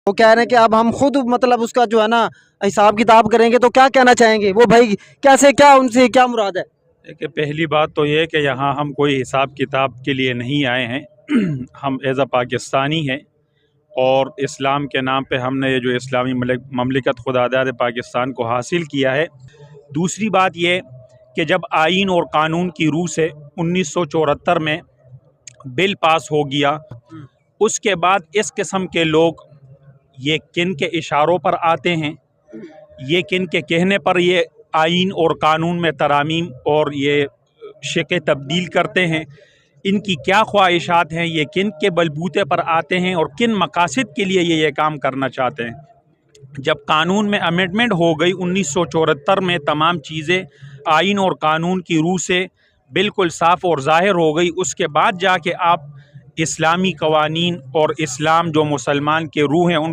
وہ کہہ رہے ہیں کہ اب ہم خود مطلب اس کا جو ہے نا حساب کتاب کریں گے، تو کیا کہنا چاہیں گے وہ بھائی؟ کیسے، کیا ان سے کیا مراد ہے؟ کہ پہلی بات تو یہ کہ یہاں ہم کوئی حساب کتاب کے لیے نہیں آئے ہیں ہم ایز اے پاکستانی ہیں، اور اسلام کے نام پہ ہم نے یہ جو اسلامی مملکت خود آزاد پاکستان کو حاصل کیا ہے۔ دوسری بات یہ کہ جب آئین اور قانون کی روح سے 1974 میں بل پاس ہو گیا، اس کے بعد اس قسم کے لوگ یہ کن کے اشاروں پر آتے ہیں، یہ کن کے کہنے پر یہ آئین اور قانون میں ترامیم اور یہ شکیں تبدیل کرتے ہیں، ان کی کیا خواہشات ہیں، یہ کن کے بلبوتے پر آتے ہیں اور کن مقاصد کے لیے یہ کام کرنا چاہتے ہیں۔ جب قانون میں امینڈمنٹ ہو گئی 1974 میں، تمام چیزیں آئین اور قانون کی روح سے بالکل صاف اور ظاہر ہو گئی، اس کے بعد جا کے آپ اسلامی قوانین اور اسلام جو مسلمان کے روح ہیں ان